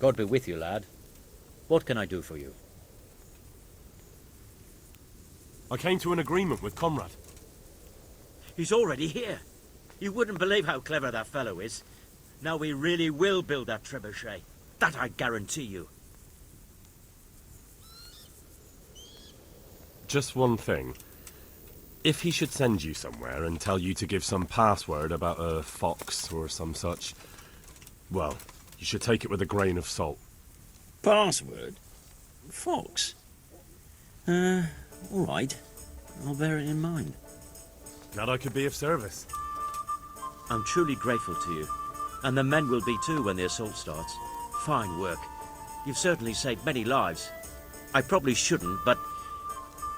God be with you, lad. What can I do for you? I came to an agreement with Conrad. He's already here. You wouldn't believe how clever that fellow is. Now we really will build that trebuchet. That I guarantee you. Just one thing. If he should send you somewhere and tell you to give some password about a fox or some such, well, you should take it with a grain of salt. Password? Fox? All right. I'll bear it in mind. Glad I could be of service. I'm truly grateful to you. And the men will be too when the assault starts. Fine work. You've certainly saved many lives. I probably shouldn't, but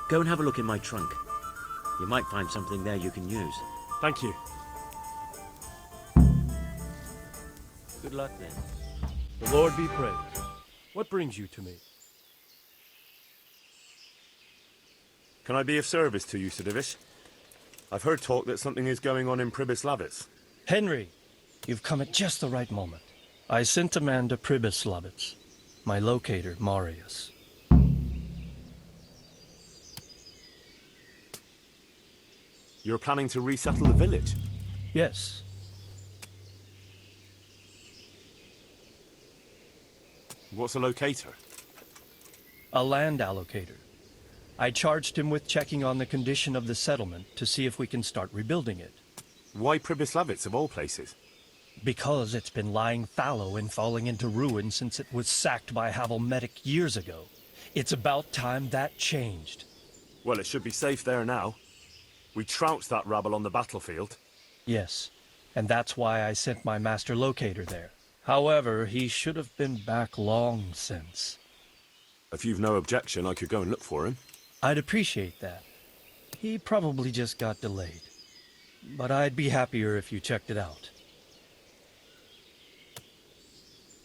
go and have a look in my trunk. You might find something there you can use. Thank you. Good luck then. The Lord be praised. What brings you to me? Can I be of service to you, Sir Divish? I've heard talk that something is going on in Pribyslavitz. Henry, you've come at just the right moment. I sent a man to Pribyslavitz. My locator, Marius. You're planning to resettle the village? Yes. What's a locator? A land allocator. I charged him with checking on the condition of the settlement to see if we can start rebuilding it. Why Pribyslavitz, of all places? Because it's been lying fallow and falling into ruin since it was sacked by Havelmetic years ago. It's about time that changed. Well, it should be safe there now. We trounced that rabble on the battlefield. Yes, and that's why I sent my master locator there. However, he should have been back long since. If you've no objection, I could go and look for him. I'd appreciate that. He probably just got delayed. But I'd be happier if you checked it out.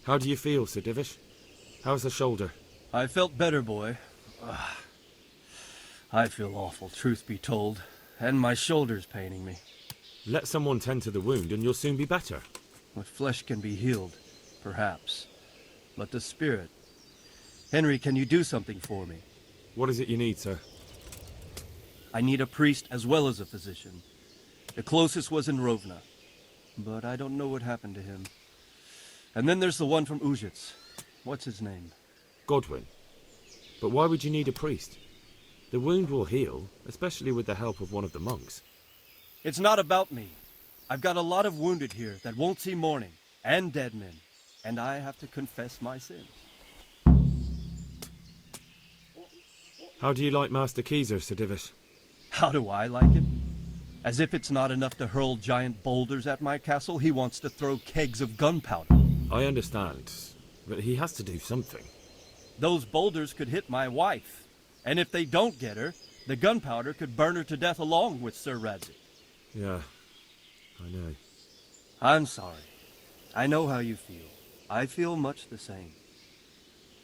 How do you feel, Sir Divish? How's the shoulder? I felt better, boy. I feel awful, truth be told. And my shoulder's paining me. Let someone tend to the wound and you'll soon be better. What flesh can be healed, perhaps. But the spirit... Henry, can you do something for me? What is it you need, sir? I need a priest as well as a physician. The closest was in Rovna, but I don't know what happened to him. And then there's the one from Ujits. What's his name? Godwin. But why would you need a priest? The wound will heal, especially with the help of one of the monks. It's not about me. I've got a lot of wounded here that won't see morning, and dead men, and I have to confess my sins. How do you like Master Keyser, Sir Divish? How do I like him? As if it's not enough to hurl giant boulders at my castle, he wants to throw kegs of gunpowder. I understand, but he has to do something. Those boulders could hit my wife, and if they don't get her, the gunpowder could burn her to death along with Sir Radzik. Yeah, I know. I'm sorry. I know how you feel. I feel much the same.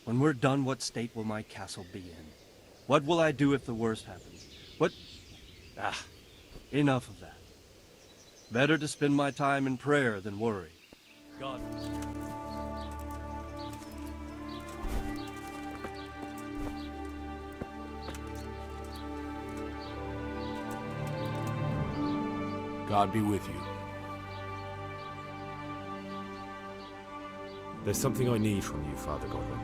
When we're done, what state will my castle be in? What will I do if the worst happens? Enough of that. Better to spend my time in prayer than worry. God. God be with you. There's something I need from you, Father Godwin.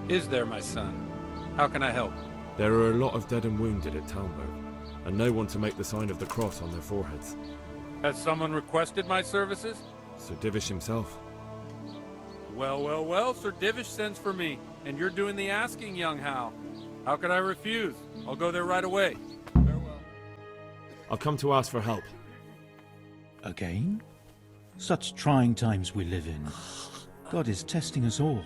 Is there, my son? How can I help? There are a lot of dead and wounded at Talmberg, and no one to make the sign of the cross on their foreheads. Has someone requested my services? Sir Divish himself. Well, Sir Divish sends for me, and you're doing the asking, young Hal. How could I refuse? I'll go there right away. Farewell. I've come to ask for help. Again? Such trying times we live in. God is testing us all.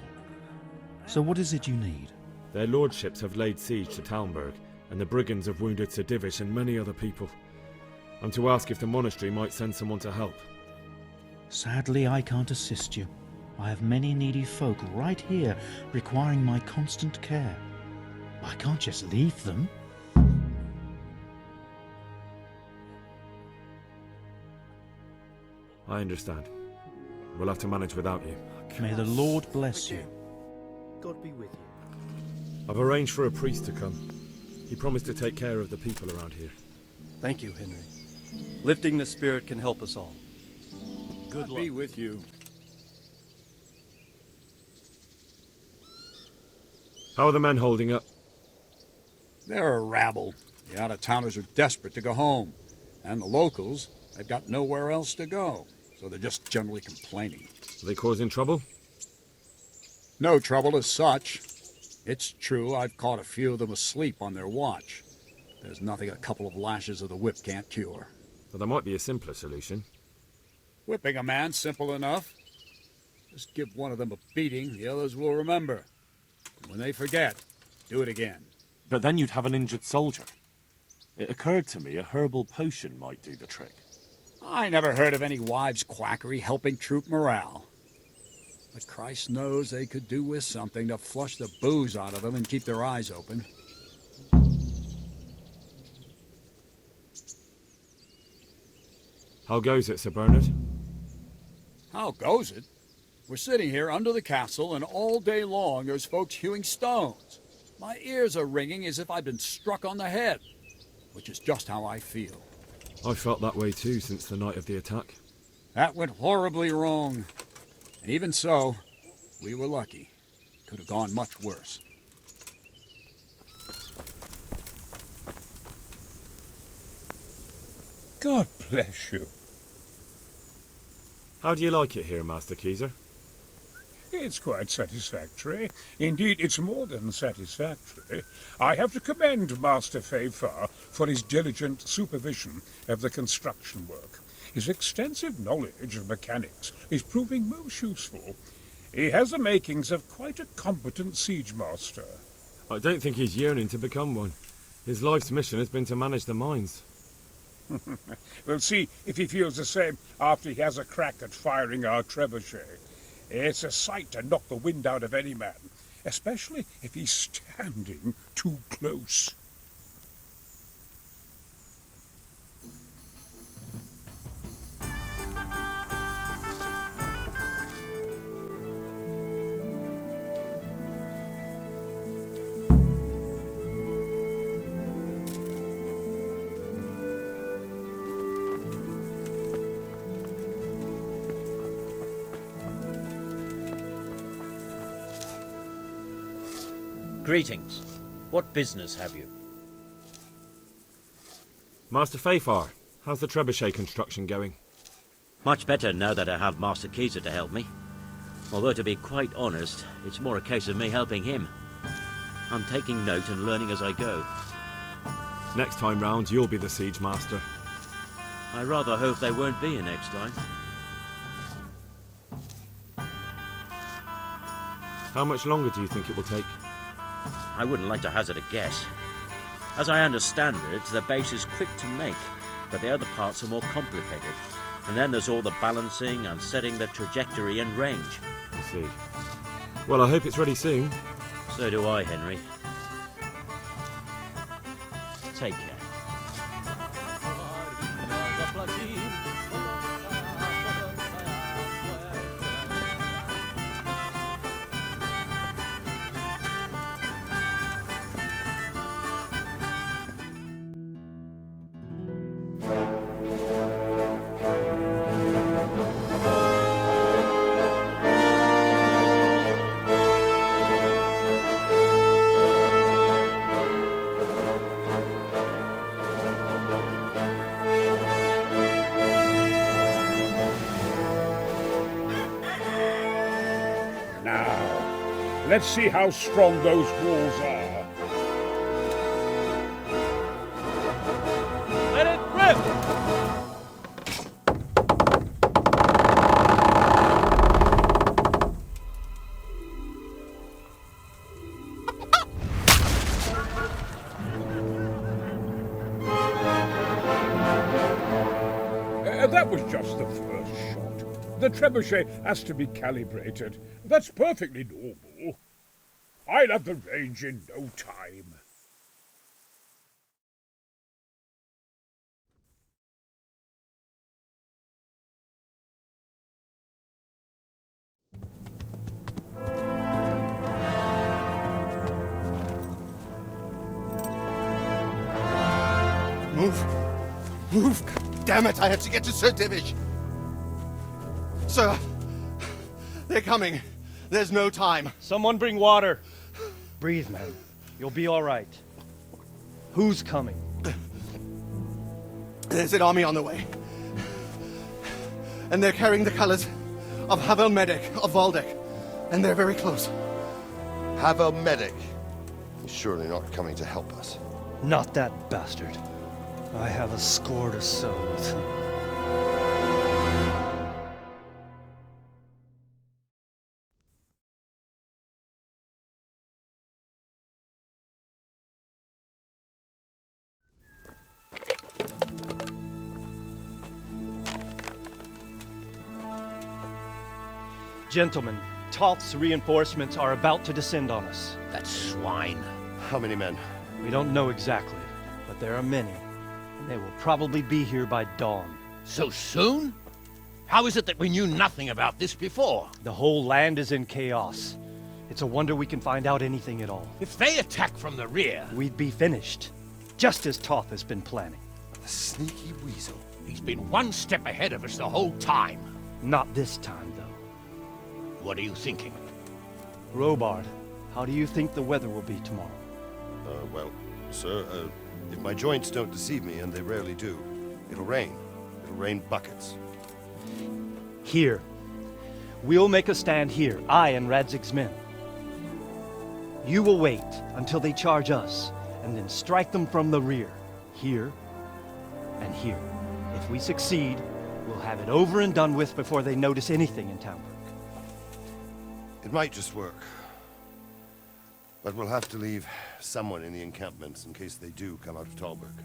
So what is it you need? Their lordships have laid siege to Talmberg, and the brigands have wounded Sir Divish and many other people. I'm to ask if the monastery might send someone to help. Sadly, I can't assist you. I have many needy folk right here requiring my constant care. I can't just leave them. I understand. We'll have to manage without you. May the Lord bless you. God be with you. I've arranged for a priest to come. He promised to take care of the people around here. Thank you, Henry. Lifting the spirit can help us all. Good luck. Be with you. How are the men holding up? They're a rabble. The out-of-towners are desperate to go home. And the locals, they've got nowhere else to go. So they're just generally complaining. Are they causing trouble? No trouble as such. It's true I've caught a few of them asleep on their watch. There's nothing a couple of lashes of the whip can't cure. Well, there might be a simpler solution. Whipping a man, simple enough. Just give one of them a beating, the others will remember. And when they forget, do it again. But then you'd have an injured soldier. It occurred to me a herbal potion might do the trick. I never heard of any wives' quackery helping troop morale. But Christ knows they could do with something to flush the booze out of them and keep their eyes open. How goes it, Sir Bernard? How goes it? We're sitting here under the castle, and all day long there's folks hewing stones. My ears are ringing as if I'd been struck on the head, which is just how I feel. I felt that way too since the night of the attack. That went horribly wrong. And even so, we were lucky. Could have gone much worse. God bless you. How do you like it here, Master Keyser? It's quite satisfactory. Indeed, it's more than satisfactory. I have to commend Master Fayfar for his diligent supervision of the construction work. His extensive knowledge of mechanics is proving most useful. He has the makings of quite a competent siege master. I don't think he's yearning to become one. His life's mission has been to manage the mines. We'll see if he feels the same after he has a crack at firing our trebuchet. It's a sight to knock the wind out of any man, especially if he's standing too close. Greetings. What business have you? Master Fayfar, how's the trebuchet construction going? Much better now that I have Master Keyser to help me. Although, to be quite honest, it's more a case of me helping him. I'm taking note and learning as I go. Next time round, you'll be the siege master. I rather hope there won't be a next time. How much longer do you think it will take? I wouldn't like to hazard a guess. As I understand it, the base is quick to make, but the other parts are more complicated. And then there's all the balancing and setting the trajectory and range. I see. Well, I hope it's ready soon. So do I, Henry. Take care. Let's see how strong those walls are. Let it rip! That was just the first shot. The trebuchet has to be calibrated. That's perfectly normal. I'll have the range in no time. Move! Move! Damn it, I have to get to Sir Divish! Sir! They're coming. There's no time. Someone bring water. Breathe, man. You'll be all right. Who's coming? There's an army on the way. And they're carrying the colors of Havel Medic of Valdek. And they're very close. Havel Medic? He's surely not coming to help us. Not that bastard. I have a score to settle with. Gentlemen, Toth's reinforcements are about to descend on us. That swine. How many men? We don't know exactly, but there are many. And they will probably be here by dawn. So soon? How is it that we knew nothing about this before? The whole land is in chaos. It's a wonder we can find out anything at all. If they attack from the rear... We'd be finished. Just as Toth has been planning. The sneaky weasel. He's been one step ahead of us the whole time. Not this time, though. What are you thinking? Robard, how do you think the weather will be tomorrow? Well, sir, if my joints don't deceive me, and they rarely do, it'll rain. It'll rain buckets. Here. We'll make a stand here, I and Radzig's men. You will wait until they charge us, and then strike them from the rear. Here, and here. If we succeed, we'll have it over and done with before they notice anything in Townburg. It might just work. But we'll have to leave someone in the encampments in case they do come out of Talberg.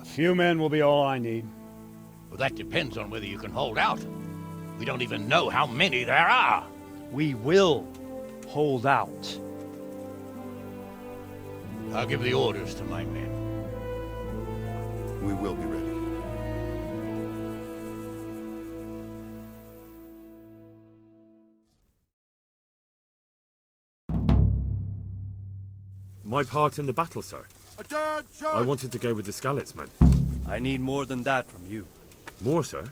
A few men will be all I need. Well, that depends on whether you can hold out. We don't even know how many there are. We will hold out. I'll give the orders to my men. We will be ready. My part in the battle, sir. I wanted to go with the Skalitz men. I need more than that from you. More, sir?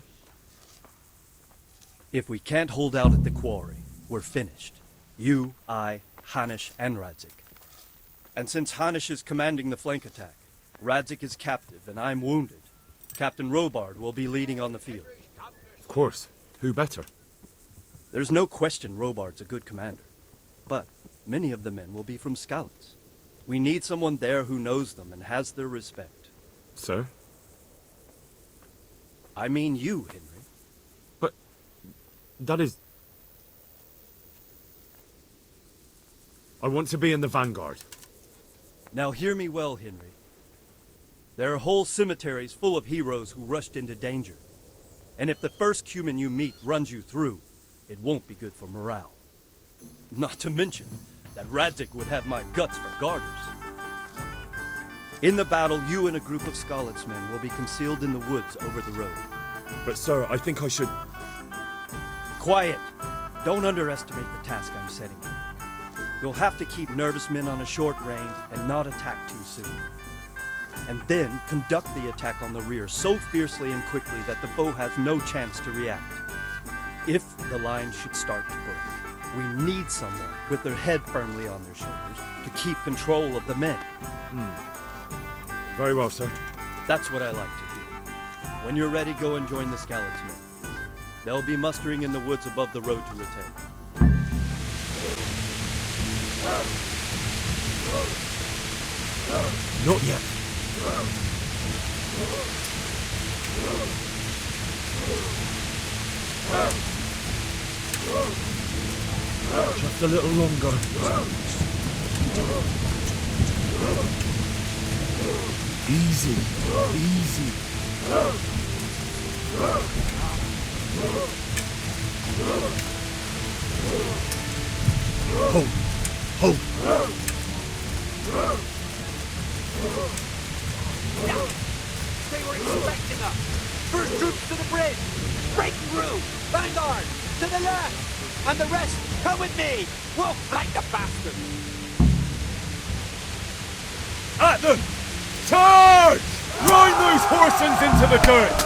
If we can't hold out at the quarry, we're finished. You, I, Hanish, and Radzik. And since Hanish is commanding the flank attack, Radzik is captive and I'm wounded, Captain Robard will be leading on the field. Of course. Who better? There's no question Robard's a good commander. But many of the men will be from Skalitz. We need someone there who knows them and has their respect. Sir? I mean you, Henry. But that is... I want to be in the vanguard. Now hear me well, Henry. There are whole cemeteries full of heroes who rushed into danger. And if the first human you meet runs you through, it won't be good for morale. Not to mention that Radzik would have my guts for garters. In the battle, you and a group of Skalitz men will be concealed in the woods over the road. But sir, I think I should... Quiet! Don't underestimate the task I'm setting you. You'll have to keep nervous men on a short range and not attack too soon. And then conduct the attack on the rear so fiercely and quickly that the foe has no chance to react. If the line should start to break, we need someone with their head firmly on their shoulders to keep control of the men. Very well, sir. That's what I like to do. When you're ready, go and join the Skalitz men. They'll be mustering in the woods above the road to Retain. Not yet. Just a little longer. Easy, easy. Hold, hold. They were expecting us! First troops to the bridge! Break through! Vanguard! To the left! And the rest, come with me! We'll flank the bastards! At them! Charge! Join them! those horsens into the dirt!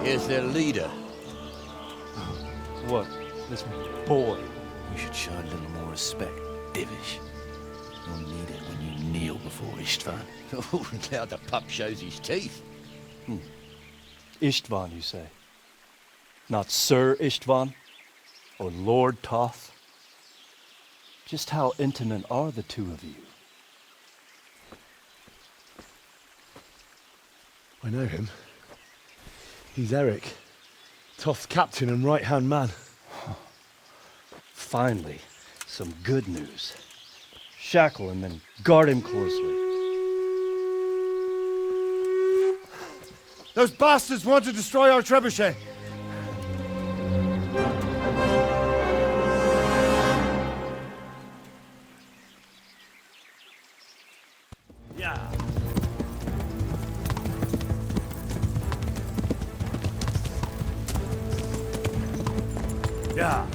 Here's their leader. What? This boy? You should show a little more respect, Divish. You'll need it when you kneel before Istvan. Oh, now the pup shows his teeth. Istvan, you say? Not Sir Istvan? Or Lord Toth? Just how intimate are the two of you? I know him. He's Eric, Toth's captain and right-hand man. Finally, some good news. Shackle him and guard him closely. Those bastards want to destroy our trebuchet. Yeah. Yeah.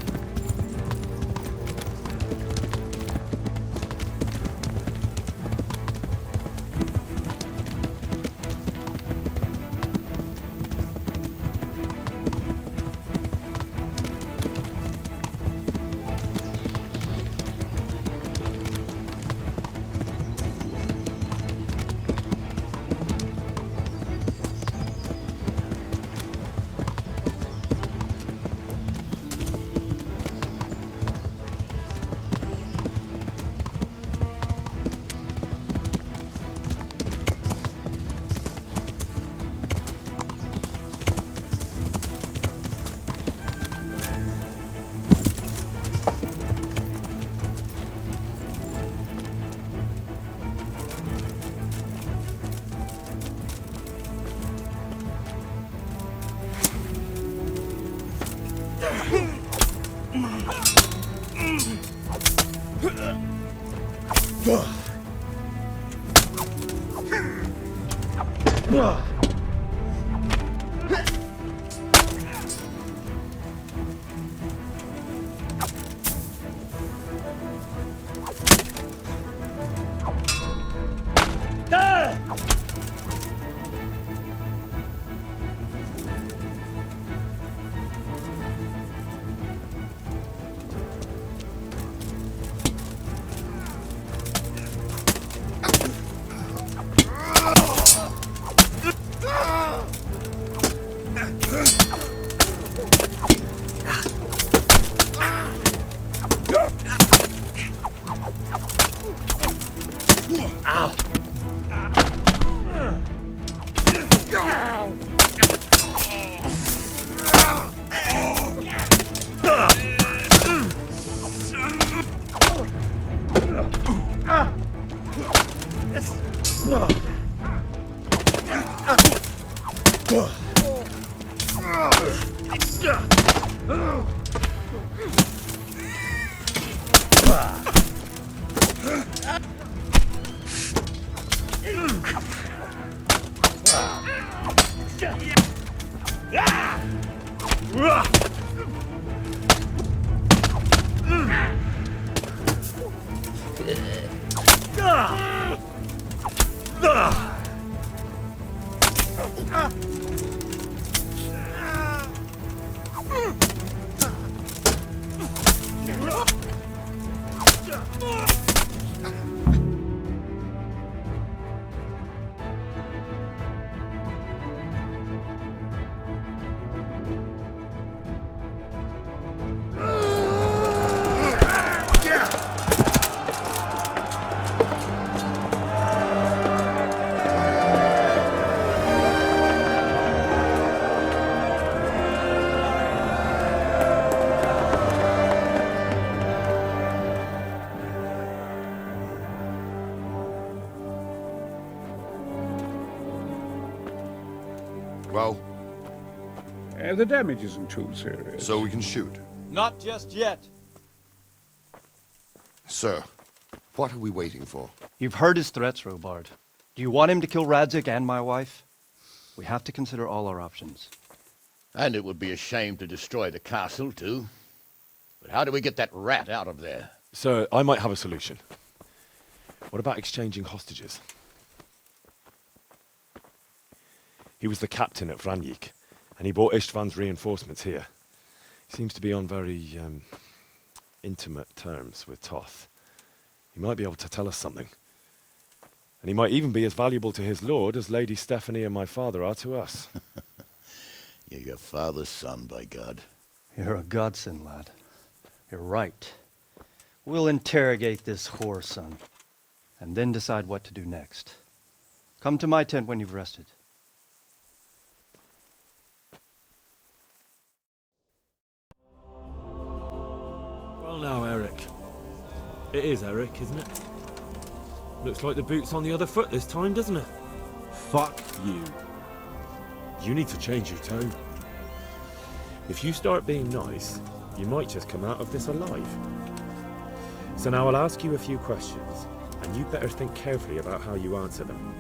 Well? The damage isn't too serious. So we can shoot. Not just yet. Sir, what are we waiting for? You've heard his threats, Robard. Do you want him to kill Radzik and my wife? We have to consider all our options. And it would be a shame to destroy the castle, too. But how do we get that rat out of there? Sir, I might have a solution. What about exchanging hostages? He was the captain at Vranjik, and he brought Istvan's reinforcements here. He seems to be on very, intimate terms with Toth. He might be able to tell us something. And he might even be as valuable to his lord as Lady Stephanie and my father are to us. You're your father's son, by God. You're a godsend, lad. You're right. We'll interrogate this whore, son, and then decide what to do next. Come to my tent when you've rested. Well now, Eric. It is Eric, isn't it? Looks like the boot's on the other foot this time, doesn't it? Fuck you. You need to change your tone. If you start being nice, you might just come out of this alive. So now I'll ask you a few questions, and you better think carefully about how you answer them.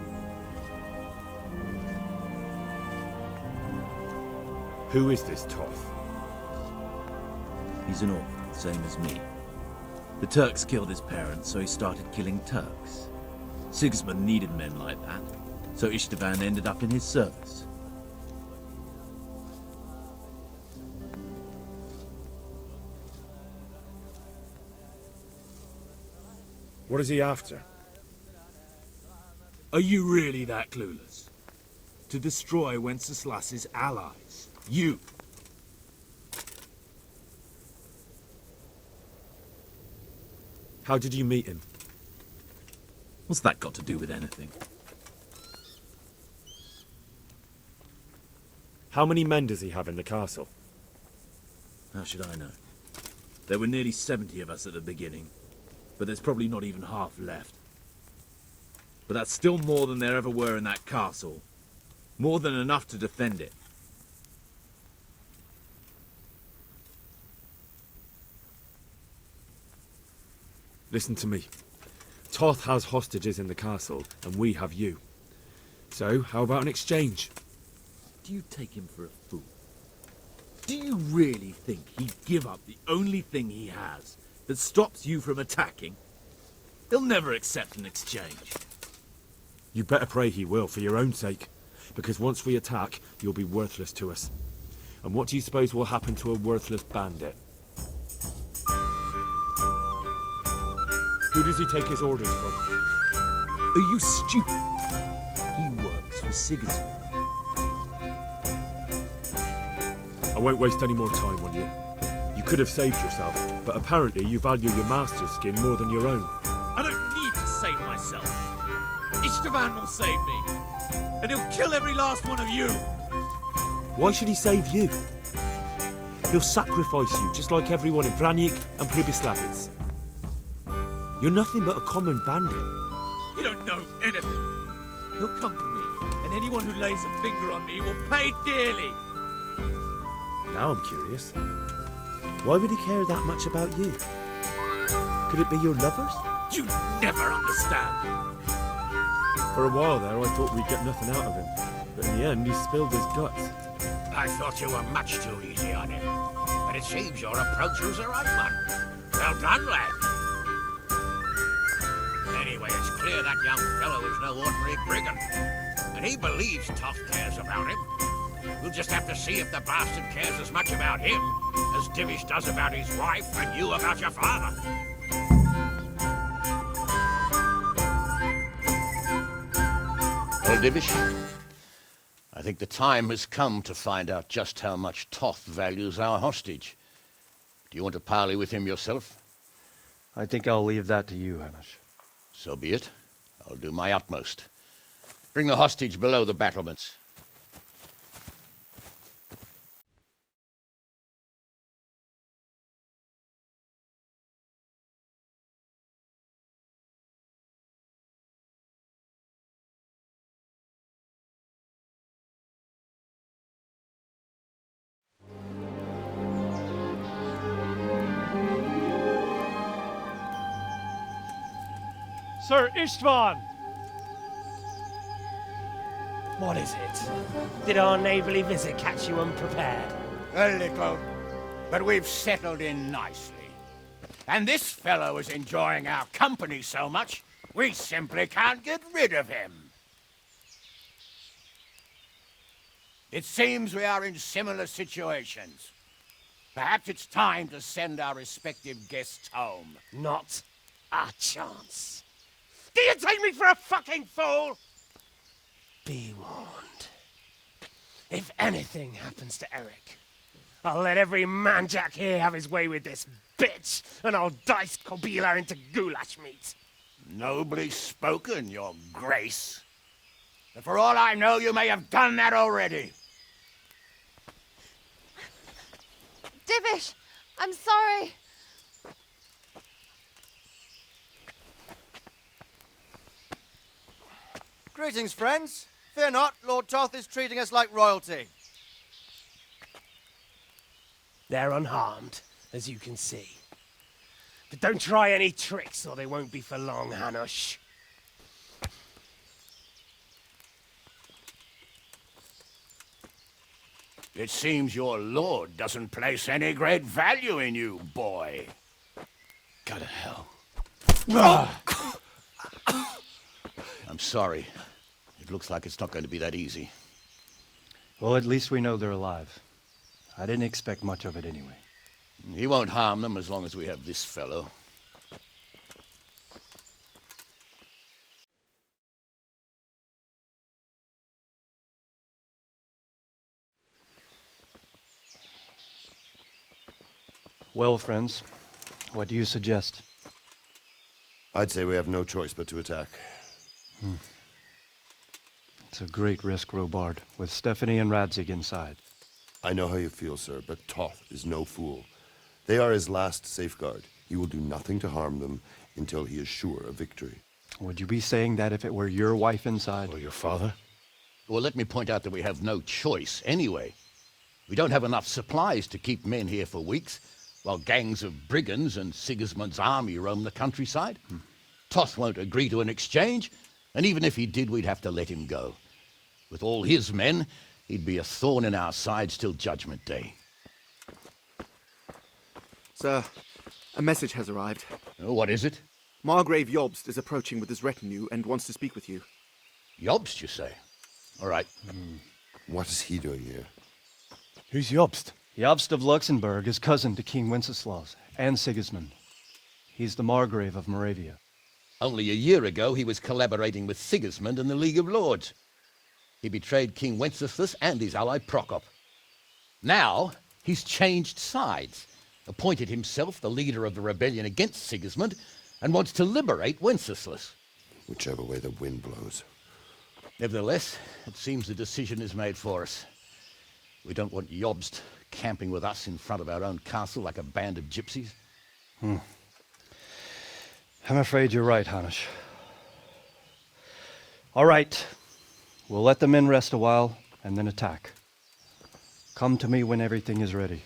Who is this Toth? He's an orphan, same as me. The Turks killed his parents, so he started killing Turks. Sigismund needed men like that, so Istvan ended up in his service. What is he after? Are you really that clueless? To destroy Wenceslas's allies. You! How did you meet him? What's that got to do with anything? How many men does he have in the castle? How should I know? There were nearly 70 of us at the beginning, but there's probably not even half left. But that's still more than there ever were in that castle. More than enough to defend it. Listen to me. Toth has hostages in the castle, and we have you. So, how about an exchange? Do you take him for a fool? Do you really think he'd give up the only thing he has that stops you from attacking? He'll never accept an exchange. You better pray he will, for your own sake. Because once we attack, you'll be worthless to us. And what do you suppose will happen to a worthless bandit? Who does he take his orders from? Are you stupid? He works for Sigismund. I won't waste any more time on you. You could have saved yourself, but apparently you value your master's skin more than your own. I don't need to save myself. Istvan will save me. And he'll kill every last one of you. Why should he save you? He'll sacrifice you, just like everyone in Vranic and Pribyslavitz. You're nothing but a common bandit. You don't know anything. He'll come for me, and anyone who lays a finger on me will pay dearly. Now I'm curious. Why would he care that much about you? Could it be your lovers? You never understand. For a while there, I thought we'd get nothing out of him. But in the end, he spilled his guts. I thought you were much too easy on him. But it seems your approach was the right one. Well done, lad. Anyway, it's clear that young fellow is no ordinary brigand. And he believes Toth cares about him. We'll just have to see if the bastard cares as much about him as Divish does about his wife and you about your father. Well, Divish, I think the time has come to find out just how much Toth values our hostage. Do you want to parley with him yourself? I think I'll leave that to you, Hamish. So be it. I'll do my utmost. Bring the hostage below the battlements. Sir Istvan! What is it? Did our neighbourly visit catch you unprepared? A little, but we've settled in nicely. And this fellow is enjoying our company so much, we simply can't get rid of him. It seems we are in similar situations. Perhaps it's time to send our respective guests home. Not a chance. Do you take me for a fucking fool? Be warned. If anything happens to Eric, I'll let every manjack here have his way with this bitch, and I'll dice Kobila into goulash meat. Nobly spoken, your grace. But for all I know, you may have done that already. Divish, I'm sorry. Greetings, friends. Fear not, Lord Toth is treating us like royalty. They're unharmed, as you can see. But don't try any tricks, or they won't be for long, Hanush. It seems your lord doesn't place any great value in you, boy. Go to hell. I'm sorry. It looks like it's not going to be that easy. Well, at least we know they're alive. I didn't expect much of it anyway. He won't harm them as long as we have this fellow. Well, friends, what do you suggest? I'd say we have no choice but to attack. It's a great risk, Robard, with Stephanie and Radzig inside. I know how you feel, sir, but Toth is no fool. They are his last safeguard. He will do nothing to harm them until he is sure of victory. Would you be saying that if it were your wife inside? Or your father? Well, let me point out that we have no choice anyway. We don't have enough supplies to keep men here for weeks, while gangs of brigands and Sigismund's army roam the countryside. Toth won't agree to an exchange, and even if he did, we'd have to let him go. With all his men, he'd be a thorn in our sides till Judgment Day. Sir, a message has arrived. Oh, what is it? Margrave Jobst is approaching with his retinue and wants to speak with you. Jobst, you say? All right. What is he doing here? Who's Jobst? Jobst of Luxembourg is cousin to King Wenceslaus and Sigismund. He's the Margrave of Moravia. Only a year ago, he was collaborating with Sigismund and the League of Lords. He betrayed King Wenceslas and his ally Prokop. Now, he's changed sides, appointed himself the leader of the rebellion against Sigismund, and wants to liberate Wenceslas. Whichever way the wind blows. Nevertheless, it seems the decision is made for us. We don't want Jobst camping with us in front of our own castle like a band of gypsies. I'm afraid you're right, Hanish. All right. We'll let the men rest a while and then attack. Come to me when everything is ready.